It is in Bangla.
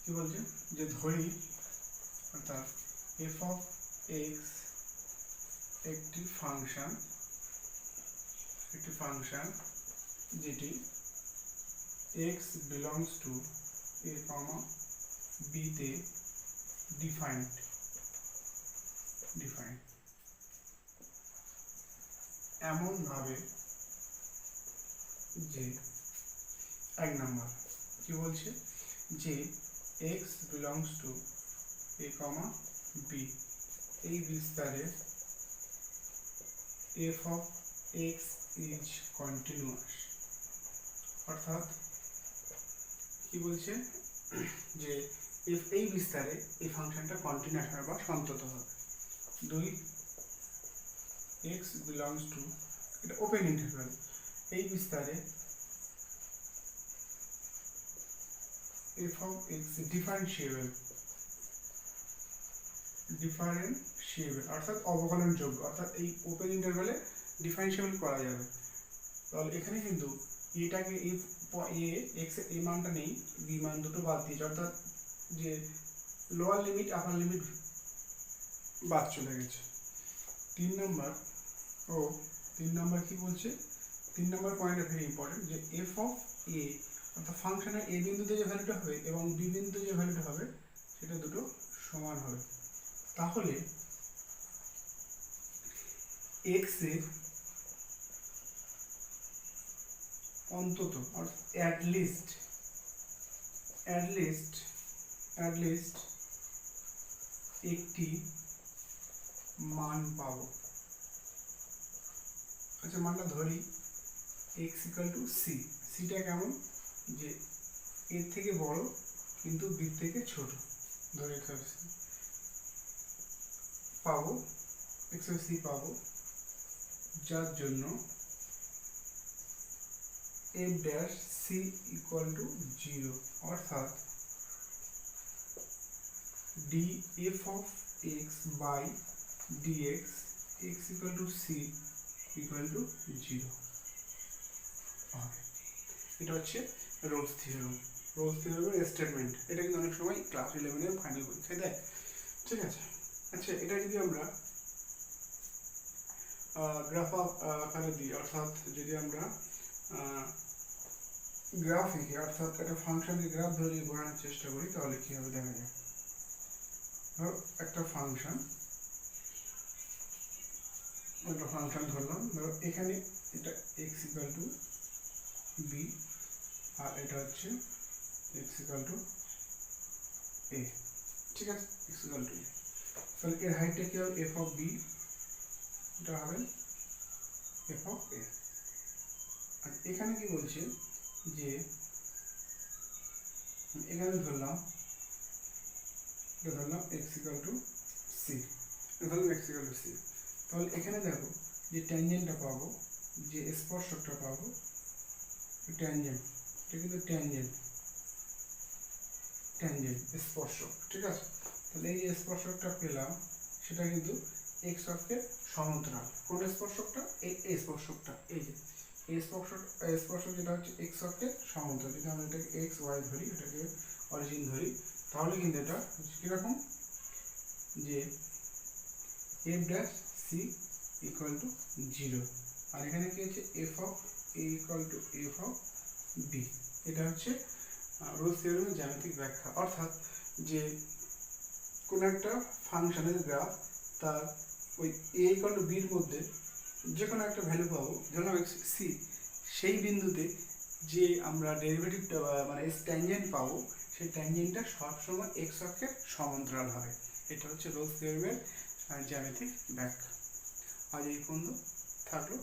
কি বলছে যে ধরি অর্থাৎ এফ অফ এক্স একটি ফাংশন যেটি এক্স বিলংস টু এ কমা বিতে ডিফাইন্ড এমন ভাবে যে এক নাম্বার কি বলছে যে x belongs to a comma b এই বিস্তারে f of x is continuous. অর্থাৎ কি বলছে যে এই বিস্তারে এই ফাংশনটা কন্টিনিউয়াস হবে বা সন্তত হবে। 2 এক্স বিলংস টু, এটা ওপেন ইন্টারভ্যাল, এই বিস্তারে এফ অফ এক্স ডিফারেন্সিয়েবল অর্থাৎ অবকলনযোগ্য, অর্থাৎ এই ওপেন ইন্টারভ্যালে ডিফারেন্সিয়েবল করা যাবে। তাহলে এখানে কিন্তু এটাকে এক্স এর এই মানটা নেই, বি মান দুটো বাদ দিয়েছে, অর্থাৎ যে লোয়ার লিমিট আপার লিমিট বাদ চলে গেছে। 3 নাম্বার কি বলছে, 3 নাম্বার পয়েন্টটা ভেরি ইম্পর্টেন্ট, যে এফ অফ এ অর্থাৎ ফাংশনের এ বিন্দুতে যে ভ্যালুটা হবে এবং বি বিন্দুতে যে ভ্যালুটা হবে সেটা দুটো সমান হবে। তাহলে এক্স এর অন্তত অ্যাট লিস্ট একটি মান পাবো। আচ্ছা, মানটা ধরি x ইকুয়াল টু সি। সিটা কেমন, যে এর থেকে বড় কিন্তু বি থেকে ছোট, ধরে পাবো x অফ সি পাবো, যার জন্য f dash c equal to 0, অর্থাৎ df of x by dx x equal to c equal to 0 হবে। এটা হচ্ছে রোলস থিওরেমের স্টেটমেন্ট। এটা কিন্তু অনেক সময় ক্লাস 11 এর ফাইনাল পরীক্ষায় দেয়, ঠিক আছে। আচ্ছা, এটা যদি আমরা গ্রাফ আকারে দিই, অর্থাৎ যদি আমরা গ্রাফ এঁকে অর্থাৎ একটা ফাংশনকে গ্রাফ ধরে বোঝানোর চেষ্টা করি, তাহলে কি হবে দেখা যায়। ধরো একটা ফাংশন ধরলাম, ধরো এখানে এটা x ইকুয়াল টু বি আর এটা হচ্ছে x ইকুয়াল টু এ, ঠিক আছে, x ইকুয়াল টু এ। তাহলে এর হাইটটা কি হবে, f অফ বি, এটা হবে f অফ এ। আর এখানে কি বলছে যে এখানে ধরলাম x equal to c, x equal to c. তাহলে এখানে দেখো যে ট্যানজেন্টটা পাবো, যে স্পর্শকটা পাবো, ট্যানজেন্ট, এটা কিন্তু ট্যানজেন্ট স্পর্শক, ঠিক আছে। তাহলে এই যে স্পর্শকটা পেলাম সেটা কিন্তু এক্স অক্ষের সমান্তরাল। কোন স্পর্শকটা, এই স্পর্শকটা, এই যে এই স্পর্শক যেটা হচ্ছে এক্স অক্ষের সমান্তরাল। যদি আমরা এটাকে এক্স ওয়াই ধরি, এটাকে অরিজিন ধরি, তাহলে কিন্তু এটা কিরকম, যে f dash c equal to 0, আর এখানে কি হচ্ছে f of a equal to f of b. এটা হচ্ছে রোলস থিওরেমের জ্যামিতিক ব্যাখ্যা। অর্থাৎ যে কোন একটা ফাংশনের গ্রাফ, তার ওই এ ইকুয়াল টু বির মধ্যে যে কোনো একটা ভ্যালু পাবো, ধরলাম সি, সেই বিন্দুতে যে আমরা ডেরিভেটিভটা মানে ট্যানজেন্ট পাবো, সেই ট্যানজেন্টটা সবসময় এক্স অক্ষের সমান্তরাল হবে। এটা হচ্ছে রোলস থিওরেমের জ্যামিতিক ব্যাখ্যা। আজ এই পর্যন্ত থাকলো।